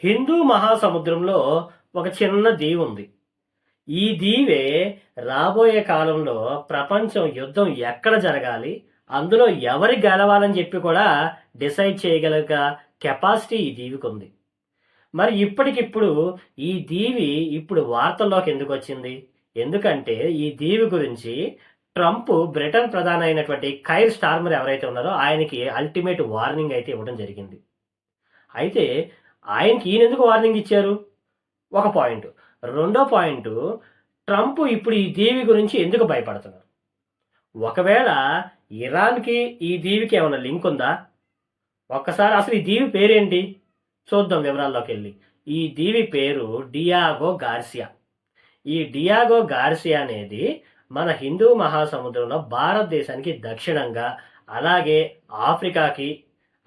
హిందూ మహాసముద్రంలో ఒక చిన్న దీవి ఉంది. ఈ దీవే రాబోయే కాలంలో ప్రపంచం యుద్ధం ఎక్కడ జరగాలి, అందులో ఎవరు గెలవాలని చెప్పి కూడా డిసైడ్ చేయగలిగ కెపాసిటీ ఈ దీవికుంది. మరి ఇప్పటికిప్పుడు ఈ దీవి ఇప్పుడు వార్తల్లోకి ఎందుకొచ్చింది? ఎందుకంటే ఈ దీవి గురించి ట్రంప్ బ్రిటన్ ప్రధాని అయినటువంటి కైర్ స్టార్మర్ ఎవరైతే ఉన్నారో ఆయనకి అల్టిమేట్ వార్నింగ్ అయితే ఇవ్వడం జరిగింది. అయితే ఆయనకి ఈయనెందుకు వార్నింగ్ ఇచ్చారు? ఒక పాయింట్. రెండో పాయింట్, ట్రంప్ ఇప్పుడు ఈ దీవి గురించి ఎందుకు భయపడుతున్నారు? ఒకవేళ ఇరాన్కి ఈ దీవికి ఏమైనా లింక్ ఉందా? ఒక్కసారి అసలు ఈ దీవి పేరేంటి చూద్దాం వివరాల్లోకి వెళ్ళి. ఈ దీవి పేరు డియాగో గార్సియా. ఈ డియాగో గార్సియా అనేది మన హిందూ మహాసముద్రంలో భారతదేశానికి దక్షిణంగా, అలాగే ఆఫ్రికాకి,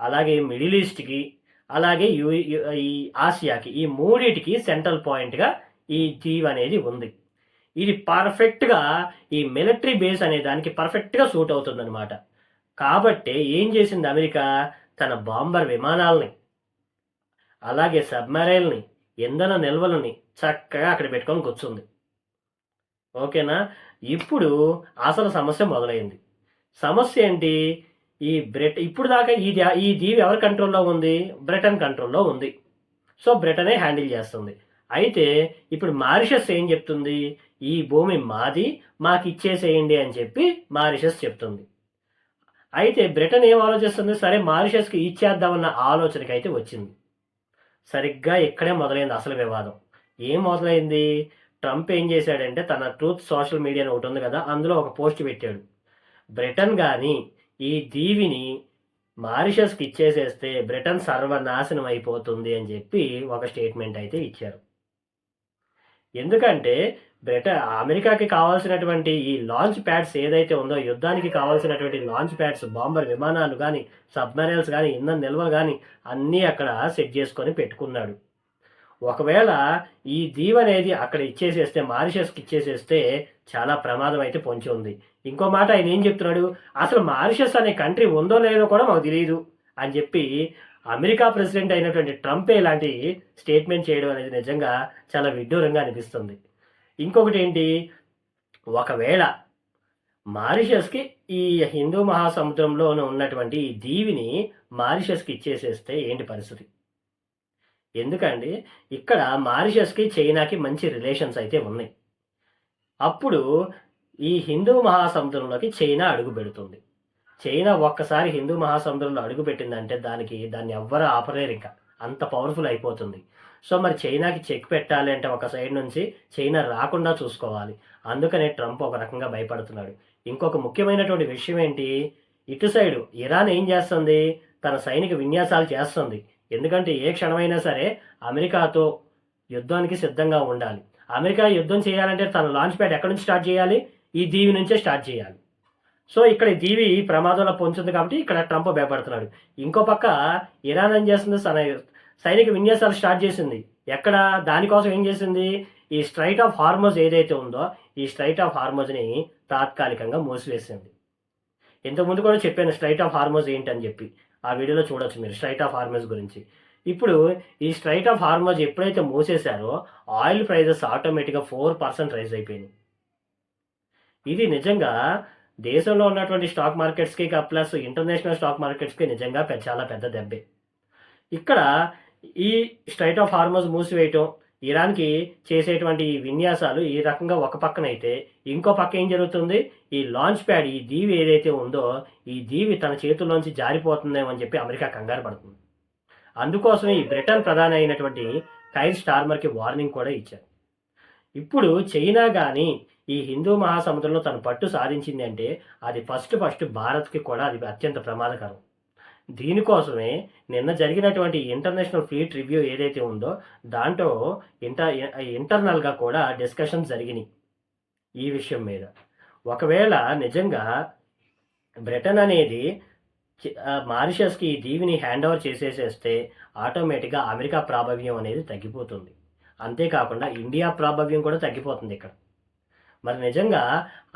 అలాగే మిడిల్ ఈస్ట్కి, అలాగే ఈ ఆసియాకి, ఈ మూడిటికి సెంట్రల్ పాయింట్గా ఈ దీవ్ అనేది ఉంది. ఇది పర్ఫెక్ట్గా ఈ మిలిటరీ బేస్ అనే దానికి పర్ఫెక్ట్గా సూట్ అవుతుందన్నమాట. కాబట్టి ఏం చేసింది అమెరికా? తన బాంబర్ విమానాలని, అలాగే సబ్మెరైన్ని, ఇంధన నిల్వలని చక్కగా అక్కడ పెట్టుకొని కూర్చుంది. ఓకేనా? ఇప్పుడు అసలు సమస్య మొదలైంది. సమస్య ఏంటి? ఇప్పుడు దాకా ఈ దీవి ఎవరి కంట్రోల్లో ఉంది? బ్రిటన్ కంట్రోల్లో ఉంది. సో బ్రిటనే హ్యాండిల్ చేస్తుంది. అయితే ఇప్పుడు మారిషస్ ఏం చెప్తుంది? ఈ భూమి మాది, మాకు ఇచ్చేసేయండి అని చెప్పి మారిషస్ చెప్తుంది. అయితే బ్రిటన్ ఏం ఆలోచిస్తుంది? సరే మారిషస్కి ఇచ్చేద్దామన్న ఆలోచనకి అయితే వచ్చింది. సరిగ్గా ఇక్కడే మొదలైంది అసలు వివాదం. ఏం మొదలైంది? ట్రంప్ ఏం చేశాడంటే తన ట్రూత్ సోషల్ మీడియా ఒకటి ఉంది కదా, అందులో ఒక పోస్ట్ పెట్టాడు. బ్రిటన్ కానీ ఈ దీవిని మారిషస్కి ఇచ్చేసేస్తే బ్రిటన్ సర్వనాశనం అయిపోతుంది అని చెప్పి ఒక స్టేట్మెంట్ అయితే ఇచ్చారు. ఎందుకంటే అమెరికాకి కావాల్సినటువంటి ఈ లాంచ్ ప్యాడ్స్ ఏదైతే ఉందో, యుద్ధానికి కావాల్సినటువంటి లాంచ్ ప్యాడ్స్, బాంబర్ విమానాలు కానీ, సబ్మెరైన్స్ కానీ, ఇంధన నిల్వ కానీ అన్నీ అక్కడ సెట్ చేసుకొని పెట్టుకున్నాడు. ఒకవేళ ఈ దీవ్ అనేది అక్కడ ఇచ్చేసేస్తే, మారిషస్కి ఇచ్చేసేస్తే చాలా ప్రమాదం అయితే పొంచి ఉంది. ఇంకో మాట ఆయన ఏం చెప్తున్నాడు? అసలు మారిషస్ అనే కంట్రీ ఉందో లేదో కూడా మాకు తెలియదు అని చెప్పి అమెరికా ప్రెసిడెంట్ అయినటువంటి ట్రంప్ ఇలాంటి స్టేట్మెంట్ చేయడం అనేది నిజంగా చాలా విడ్డూరంగా అనిపిస్తుంది. ఇంకొకటి ఏంటి? ఒకవేళ మారిషస్కి ఈ హిందూ మహాసముద్రంలో ఉన్నటువంటి ఈ దీవిని మారిషస్కి ఇచ్చేసేస్తే ఏంటి పరిస్థితి? ఎందుకండి ఇక్కడ మారిషస్కి చైనాకి మంచి రిలేషన్స్ అయితే ఉన్నాయి. అప్పుడు ఈ హిందూ మహాసముద్రంలోకి చైనా అడుగు పెడుతుంది. చైనా ఒక్కసారి హిందూ మహాసముద్రంలో అడుగు పెట్టిందంటే దాన్ని ఎవ్వరూ ఆపలేరు, ఇంకా అంత పవర్ఫుల్ అయిపోతుంది. సో మరి చైనాకి చెక్ పెట్టాలి అంటే ఒక సైడ్ నుంచి చైనా రాకుండా చూసుకోవాలి. అందుకనే ట్రంప్ ఒక రకంగా భయపడుతున్నాడు. ఇంకొక ముఖ్యమైనటువంటి విషయం ఏంటి? ఇటు సైడు ఇరాన్ ఏం చేస్తుంది? తన సైనిక విన్యాసాలు చేస్తుంది. ఎందుకంటే ఏ క్షణమైనా సరే అమెరికాతో యుద్ధానికి సిద్ధంగా ఉండాలి. అమెరికా యుద్ధం చేయాలంటే తన లాంచ్ ప్యాడ్ ఎక్కడి నుంచి స్టార్ట్ చేయాలి? ఈ దీవి నుంచే స్టార్ట్ చేయాలి. సో ఇక్కడ ఈ దీవి ప్రమాదంలో పొందుతుంది కాబట్టి ఇక్కడ ట్రంప్ భయపడుతున్నాడు. ఇంకో పక్క ఇరాన్ ఏం చేస్తుంది? తన సైనిక విన్యాసాలు స్టార్ట్ చేసింది. ఎక్కడ? దానికోసం ఏం చేసింది? ఈ స్ట్రైట్ ఆఫ్ హార్మోజ్ ఏదైతే ఉందో, ఈ స్ట్రైట్ ఆఫ్ హార్మోజ్ని తాత్కాలికంగా మూసివేసింది. ఇంతకుముందు కూడా చెప్పాను స్ట్రైట్ ఆఫ్ హార్మోజ్ ఏంటని చెప్పి. ఆ వీడియోలో చూడొచ్చు మీరు స్ట్రైట్ ఆఫ్ హార్మోజ్ గురించి. ఇప్పుడు ఈ స్ట్రైట్ ఆఫ్ హార్మోజ్ ఎప్పుడైతే మూసేశారో ఆయిల్ ప్రైజెస్ ఆటోమేటిక్గా 4% రైజ్ అయిపోయినాయి. ఇది నిజంగా దేశంలో ఉన్నటువంటి స్టాక్ మార్కెట్స్కి ప్లస్ ఇంటర్నేషనల్ స్టాక్ మార్కెట్స్కి నిజంగా చాలా పెద్ద దెబ్బే. ఇక్కడ ఈ స్ట్రైట్ ఆఫ్ హార్మోజ్ మూసివేయటం, ఇరాన్కి చేసేటువంటి విన్యాసాలు ఈ రకంగా ఒక పక్కనైతే, ఇంకో పక్క ఏం జరుగుతుంది? ఈ లాంచ్ ప్యాడ్, ఈ దీవి ఏదైతే ఉందో, ఈ దీవి తన చేతుల్లోంచి జారిపోతుందేమో అని చెప్పి అమెరికా కంగారు పడుతుంది. అందుకోసమే ఈ బ్రిటన్ ప్రధాని అయినటువంటి కైర్ స్టార్మర్కి వార్నింగ్ కూడా ఇచ్చారు. ఇప్పుడు చైనా కానీ ఈ హిందూ మహాసముద్రంలో తన పట్టు సాధించింది అంటే అది ఫస్ట్ భారత్కి కూడా అది అత్యంత ప్రమాదకరం. దీనికోసమే నిన్న జరిగినటువంటి ఇంటర్నేషనల్ ఫ్లీట్ రివ్యూ ఏదైతే ఉందో దాంట్లో ఇంటర్నల్గా కూడా డిస్కషన్స్ జరిగినాయి ఈ విషయం మీద. ఒకవేళ నిజంగా బ్రిటన్ అనేది మారిషస్కి ఈ దీవిని హ్యాండ్ ఓవర్ చేసేసేస్తే ఆటోమేటిక్గా అమెరికా ప్రాబల్యం అనేది తగ్గిపోతుంది. అంతేకాకుండా ఇండియా ప్రాబల్యం కూడా తగ్గిపోతుంది ఇక్కడ. మరి నిజంగా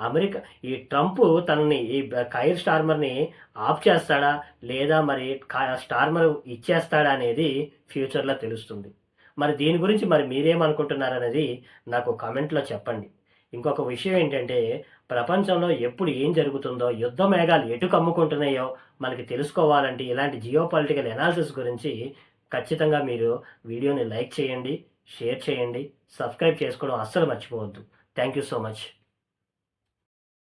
అమెరికా ఈ ట్రంప్ తనని ఈ కైర్ స్టార్మర్ని ఆఫ్ చేస్తాడా లేదా మరి స్టార్మర్ ఇచ్చేస్తాడా అనేది ఫ్యూచర్లో తెలుస్తుంది. మరి దీని గురించి మరి మీరేమనుకుంటున్నారనేది నాకు కామెంట్లో చెప్పండి. ఇంకొక విషయం ఏంటంటే, ప్రపంచంలో ఎప్పుడు ఏం జరుగుతుందో, యుద్ధ మేఘాలు ఎటు కమ్ముకుంటున్నాయో మనకి తెలుసుకోవాలంటే ఇలాంటి జియో పొలిటికల్ ఎనాలిసిస్ గురించి ఖచ్చితంగా మీరు వీడియోని లైక్ చేయండి, షేర్ చేయండి, సబ్స్క్రైబ్ చేసుకోవడం అస్సలు మర్చిపోవద్దు. Thank you so much.